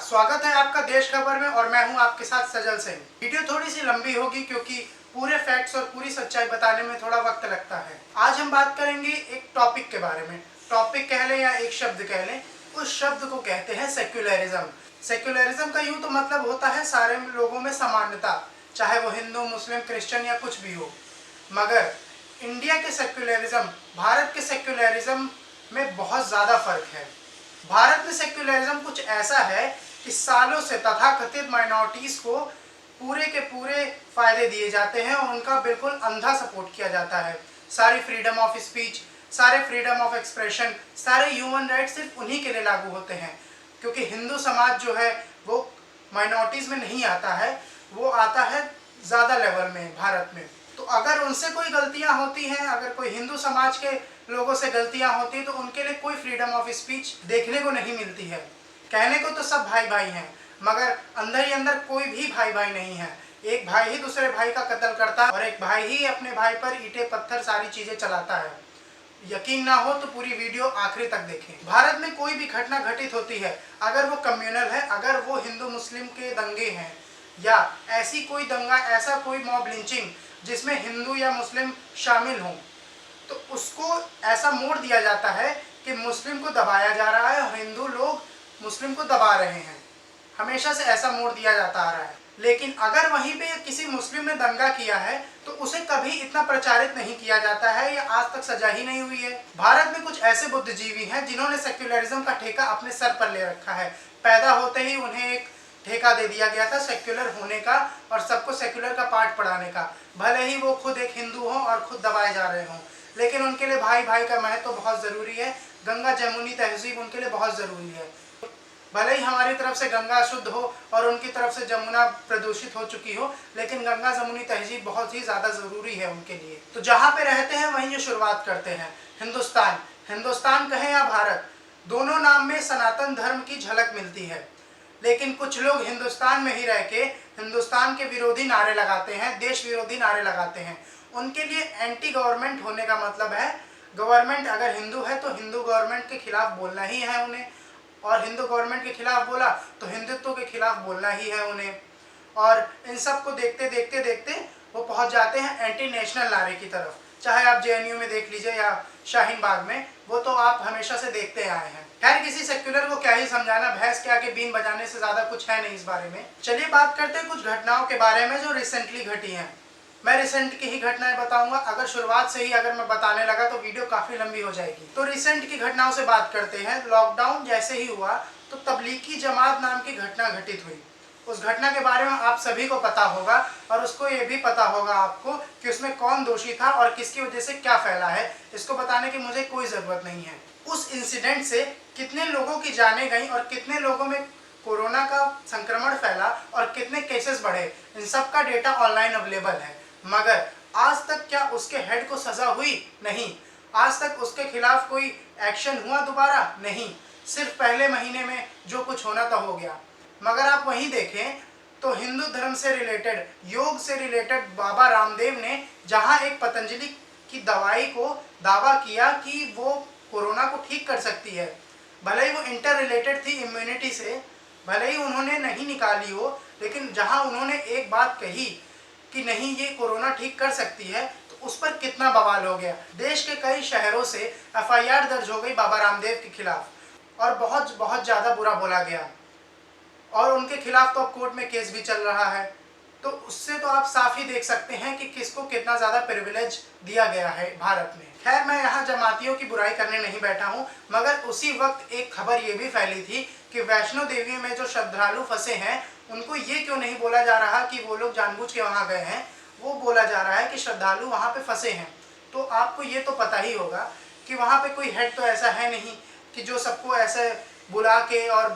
स्वागत है आपका देश खबर में और मैं हूं आपके साथ सजल सिंह। वीडियो थोड़ी सी लंबी होगी क्योंकि पूरे फैक्ट्स और पूरी सच्चाई बताने में थोड़ा वक्त लगता है। आज हम बात करेंगे एक टॉपिक के बारे में। टॉपिक कह लें या एक शब्द कह लें, उस शब्द को कहते हैं सेक्युलरिज्म। सेक्युलरिज्म का यूं तो मतलब होता है सारे लोगों में समानता, चाहे वो हिंदू, मुस्लिम, क्रिश्चियन या कुछ भी हो। मगर इंडिया के सेक्युलरिज्म, भारत के सेक्युलरिज्म में बहुत ज़्यादा फर्क है। भारत में सेक्युलरिज्म कुछ ऐसा है कि सालों से तथाकथित माइनॉरिटीज को पूरे के पूरे फायदे दिए जाते हैं और उनका बिल्कुल अंधा सपोर्ट किया जाता है। सारी फ्रीडम ऑफ स्पीच, सारे फ्रीडम ऑफ एक्सप्रेशन, सारे ह्यूमन राइट्स सिर्फ उन्हीं के लिए लागू होते हैं, क्योंकि हिंदू समाज जो है वो माइनॉरिटीज़ में नहीं आता है, वो आता है ज़्यादा लेवल में भारत में। तो अगर उनसे कोई गलतियां होती हैं, अगर कोई हिंदू समाज के लोगों से गलतियां होती तो उनके लिए कोई फ्रीडम ऑफ स्पीच देखने को नहीं मिलती है। कहने को तो सब भाई भाई हैं, मगर अंदर ही अंदर कोई भी भाई भाई नहीं है। एक भाई ही दूसरे भाई का कत्ल करता है और एक भाई ही अपने भाई पर ईंटें पत्थर सारी चीजें चलाता है। यकीन ना हो तो पूरी वीडियो आखिरी तक देखें। भारत में कोई भी घटना घटित होती है, अगर वो कम्युनल है, अगर वो हिंदू मुस्लिम के दंगे हैं या ऐसी कोई दंगा, ऐसा कोई मॉब लिंचिंग जिसमें हिंदू या मुस्लिम शामिल हों, तो उसको ऐसा मोड़ दिया जाता है कि मुस्लिम को दबाया जा रहा है और हिंदू लोग मुस्लिम को दबा रहे हैं। हमेशा से ऐसा मोड़ दिया जाता आ रहा है। लेकिन अगर वहीं पे किसी मुस्लिम ने दंगा किया है तो उसे कभी इतना प्रचारित नहीं किया जाता है या आज तक सजा ही नहीं हुई है। भारत में कुछ ऐसे बुद्धिजीवी हैं जिन्होंने सेक्युलरिज्म का ठेका अपने सर पर ले रखा है। पैदा होते ही उन्हें एक ठेका दे दिया गया था सेक्युलर होने का और सबको सेक्युलर का पाठ पढ़ाने का, भले ही वो खुद एक हिंदू हों और खुद दबाए जा रहे हों। लेकिन उनके लिए भाई भाई का महत्व तो बहुत ज़रूरी है। गंगा जमुनी तहजीब उनके लिए बहुत ज़रूरी है। भले ही हमारी तरफ से गंगा शुद्ध हो और उनकी तरफ से जमुना प्रदूषित हो चुकी हो, लेकिन गंगा जमुनी तहजीब बहुत ही ज़्यादा ज़रूरी है उनके लिए। तो जहाँ पे रहते हैं वहीं ये शुरुआत करते हैं। हिंदुस्तान, हिंदुस्तान कहें या भारत, दोनों नाम में सनातन धर्म की झलक मिलती है। लेकिन कुछ लोग हिंदुस्तान में ही रह के हिंदुस्तान के विरोधी नारे लगाते हैं, देश विरोधी नारे लगाते हैं। उनके लिए एंटी गवर्नमेंट होने का मतलब है गवर्नमेंट अगर हिंदू है तो हिंदू गवर्नमेंट के खिलाफ बोलना ही है उन्हें, और हिंदू गवर्नमेंट के खिलाफ बोला तो हिंदुत्व के खिलाफ बोलना ही है उन्हें। और इन सब को देखते देखते देखते वो पहुंच जाते हैं एंटी नेशनल नारे की तरफ। चाहे आप जेएनयू में देख लीजिए या शाहीन बाग में, वो तो आप हमेशा से देखते आए हैं। खैर, किसी सेक्युलर को क्या ही समझाना, भैंस के आगे बीन बजाने से ज़्यादा कुछ है नहीं इस बारे में। चलिए बात करते हैं कुछ घटनाओं के बारे में जो रिसेंटली घटी हैं। मैं रिसेंट की ही घटनाएं बताऊंगा। अगर शुरुआत से ही अगर मैं बताने लगा तो वीडियो काफ़ी लंबी हो जाएगी। तो रिसेंट की घटनाओं से बात करते हैं। लॉकडाउन जैसे ही हुआ तो तबलीगी जमात नाम की घटना घटित हुई। उस घटना के बारे में आप सभी को पता होगा और उसको ये भी पता होगा आपको कि उसमें कौन दोषी था और किसकी वजह से क्या फैला है। इसको बताने की मुझे कोई ज़रूरत नहीं है। उस इंसिडेंट से कितने लोगों की जानें गई और कितने लोगों में कोरोना का संक्रमण फैला और कितने केसेस बढ़े, इन सब का डेटा ऑनलाइन अवेलेबल है। मगर आज तक क्या उसके हेड को सज़ा हुई? नहीं। आज तक उसके खिलाफ कोई एक्शन हुआ दोबारा? नहीं। सिर्फ पहले महीने में जो कुछ होना था हो गया। मगर आप वहीं देखें तो हिंदू धर्म से रिलेटेड, योग से रिलेटेड बाबा रामदेव ने जहां एक पतंजलि की दवाई को दावा किया कि वो कोरोना को ठीक कर सकती है, भले ही वो इंटर रिलेटेड थी इम्यूनिटी से, भले ही उन्होंने नहीं निकाली हो, लेकिन जहां उन्होंने एक बात कही कि नहीं ये कोरोना ठीक कर सकती है, तो उस पर कितना बवाल हो गया। देश के कई शहरों से एफआईआर दर्ज हो गई बाबा रामदेव के खिलाफ और बहुत बहुत ज़्यादा बुरा बोला गया और उनके खिलाफ तो अब कोर्ट में केस भी चल रहा है। तो उससे तो आप साफ ही देख सकते हैं कि किसको कितना ज़्यादा प्रिविलेज दिया गया है भारत में। खैर, मैं यहाँ जमातियों की बुराई करने नहीं बैठा हूँ, मगर उसी वक्त एक खबर ये भी फैली थी कि वैष्णो देवी में जो श्रद्धालु फंसे हैं उनको ये क्यों नहीं बोला जा रहा कि वो लोग जानबूझ के वहाँ गए हैं, वो बोला जा रहा है कि श्रद्धालु वहाँ पे फंसे हैं। तो आपको ये तो पता ही होगा कि वहाँ पे कोई हेड तो ऐसा है नहीं कि जो सबको ऐसे बुला के और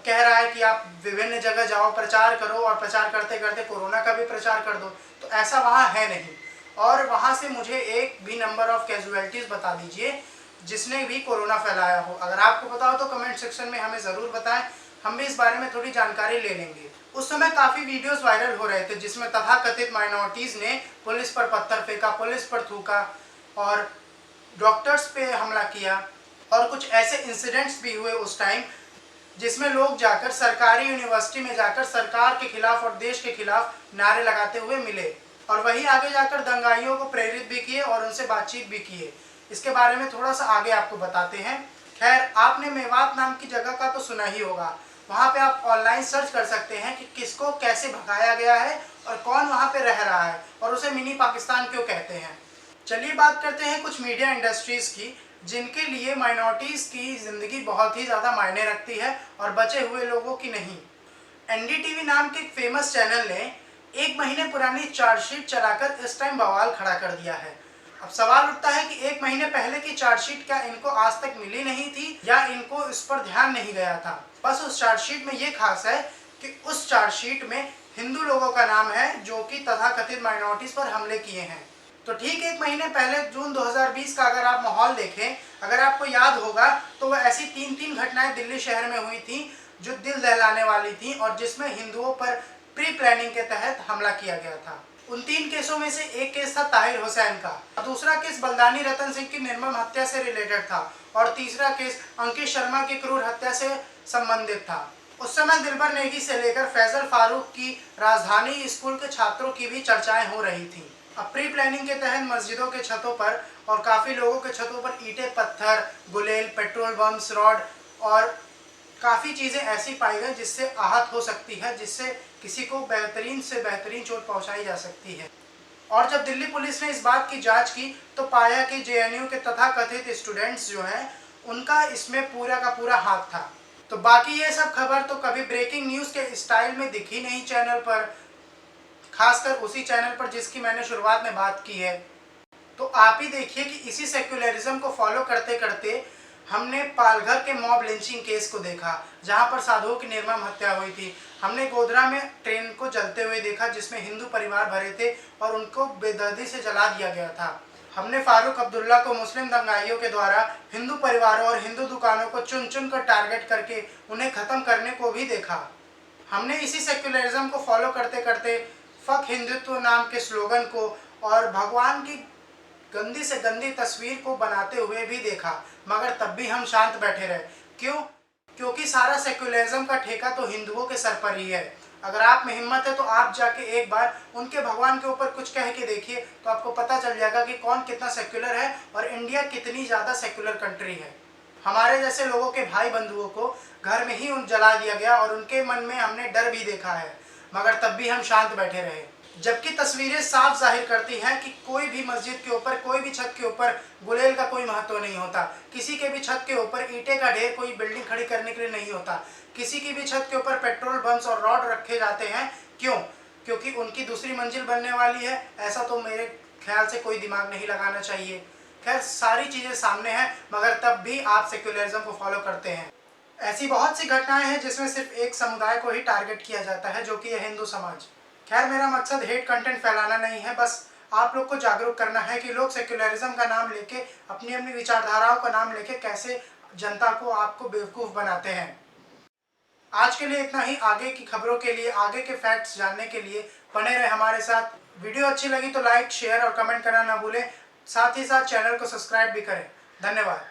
कह रहा है कि आप विभिन्न जगह जाओ, प्रचार करो और प्रचार करते करते कोरोना का भी प्रचार कर दो। तो ऐसा वहाँ है नहीं। और वहाँ से मुझे एक भी नंबर ऑफ कैजुअलिटीज़ बता दीजिए जिसने भी कोरोना फैलाया हो। अगर आपको पता हो तो कमेंट सेक्शन में हमें ज़रूर बताएं, हम भी इस बारे में थोड़ी जानकारी ले लेंगे। उस समय काफ़ी वीडियोस वायरल हो रहे थे जिसमें तथाकथित माइनॉरिटीज़ ने पुलिस पर पत्थर फेंका, पुलिस पर थूका और डॉक्टर्स पे हमला किया और कुछ ऐसे इंसिडेंट्स भी हुए उस टाइम जिसमें लोग जाकर सरकारी यूनिवर्सिटी में जाकर सरकार के खिलाफ और देश के खिलाफ नारे लगाते हुए मिले और वही आगे जाकर दंगाइयों को प्रेरित भी किए और उनसे बातचीत भी किए। इसके बारे में थोड़ा सा आगे आपको बताते हैं। खैर, आपने मेवात नाम की जगह का तो सुना ही होगा। वहाँ पे आप ऑनलाइन सर्च कर सकते हैं कि किसको कैसे भगाया गया है और कौन वहाँ पे रह रहा है और उसे मिनी पाकिस्तान क्यों कहते हैं। चलिए बात करते हैं कुछ मीडिया इंडस्ट्रीज़ की, जिनके लिए माइनॉरिटीज़ की ज़िंदगी बहुत ही ज़्यादा मायने रखती है और बचे हुए लोगों की नहीं। एनडीटीवी नाम के एक फेमस चैनल ने 1 महीने पुरानी चार्जशीट चलाकर इस टाइम बवाल खड़ा कर दिया है। अब सवाल उठता है कि 1 महीने पहले की चार्जशीट क्या इनको आज तक मिली नहीं थी या इनको इस पर ध्यान नहीं गया था। बस उस चार्जशीट में ये खास है कि उस चार्जशीट में हिंदू लोगों का नाम है जो कि तथाकथित माइनॉरिटीज़ पर हमले किए हैं। तो ठीक 1 महीने पहले जून 2020 का अगर आप माहौल देखें, अगर आपको याद होगा, तो वह ऐसी 3 घटनाएं दिल्ली शहर में हुई थी जो दिल दहलाने वाली थी और जिसमें हिंदुओं पर प्री प्लानिंग के तहत हमला किया गया था। उन 3 केसों में से एक केस था ताहिर हुसैन का, दूसरा केस बलदानी रतन सिंह की निर्मम हत्या से रिलेटेड था और तीसरा केस अंकित शर्मा की क्रूर हत्या से संबंधित था। उस समय दिलबर नेगी से लेकर फैजल फारूक की राजधानी स्कूल के छात्रों की भी चर्चाएं हो रही थी। अब प्री प्लानिंग के तहत मस्जिदों के छतों पर और काफ़ी लोगों के छतों पर ईंटें, पत्थर, गुलेल, पेट्रोल बम्स, रॉड और काफ़ी चीज़ें ऐसी पाई गई जिससे आहत हो सकती है, जिससे किसी को बेहतरीन से बेहतरीन चोट पहुंचाई जा सकती है। और जब दिल्ली पुलिस ने इस बात की जांच की तो पाया कि जेएनयू के तथाकथित स्टूडेंट्स जो हैं उनका इसमें पूरा का पूरा हाथ था। तो बाकी ये सब खबर तो कभी ब्रेकिंग न्यूज़ के स्टाइल में दिखी नहीं चैनल पर, खासकर उसी चैनल पर जिसकी मैंने शुरुआत में बात की है। तो आप ही देखिए कि इसी सेक्युलरिज्म को फॉलो करते करते हमने पालघर के मॉब लिंचिंग केस को देखा, जहां पर साधुओं की निर्मम हत्या हुई थी। हमने गोधरा में ट्रेन को जलते हुए देखा जिसमें हिंदू परिवार भरे थे और उनको बेदर्दी से जला दिया गया था। हमने फारूक अब्दुल्ला को मुस्लिम दंगाइयों के द्वारा हिंदू परिवारों और हिंदू दुकानों को चुन चुन कर टारगेट करके उन्हें ख़त्म करने को भी देखा। हमने इसी सेक्युलरिज्म को फॉलो करते करते फक हिंदुत्व नाम के स्लोगन को और भगवान की गंदी से गंदी तस्वीर को बनाते हुए भी देखा, मगर तब भी हम शांत बैठे रहे। क्यों? क्योंकि सारा सेक्युलरिज्म का ठेका तो हिंदुओं के सर पर ही है। अगर आप में हिम्मत है तो आप जाके एक बार उनके भगवान के ऊपर कुछ कह के देखिए, तो आपको पता चल जाएगा कि कौन कितना सेक्युलर है और इंडिया कितनी ज़्यादा सेक्युलर कंट्री है। हमारे जैसे लोगों के भाई बंधुओं को घर में ही जला दिया गया और उनके मन में हमने डर भी देखा है, मगर तब भी हम शांत बैठे रहे। जबकि तस्वीरें साफ जाहिर करती हैं कि कोई भी मस्जिद के ऊपर, कोई भी छत के ऊपर गुलेल का कोई महत्व नहीं होता। किसी के भी छत के ऊपर ईंटें का ढेर कोई बिल्डिंग खड़ी करने के लिए नहीं होता। किसी की भी छत के ऊपर पेट्रोल बम्स और रॉड रखे जाते हैं। क्यों? क्योंकि उनकी दूसरी मंजिल बनने वाली है। ऐसा तो मेरे ख्याल से कोई दिमाग नहीं लगाना चाहिए। खैर, सारी चीज़ें सामने हैं, मगर तब भी आप सेक्युलरिज्म को फॉलो करते हैं। ऐसी बहुत सी घटनाएं हैं जिसमें सिर्फ एक समुदाय को ही टारगेट किया जाता है, जो कि है हिंदू समाज। खैर, मेरा मकसद हेट कंटेंट फैलाना नहीं है, बस आप लोग को जागरूक करना है कि लोग सेक्युलरिज्म का नाम लेके, अपनी अपनी विचारधाराओं का नाम लेके कैसे जनता को, आपको बेवकूफ़ बनाते हैं। आज के लिए इतना ही। आगे की खबरों के लिए, आगे के फैक्ट्स जानने के लिए बने रहे हमारे साथ। वीडियो अच्छी लगी तो लाइक, शेयर और कमेंट करना ना भूलें। साथ ही साथ चैनल को सब्सक्राइब भी करें। धन्यवाद।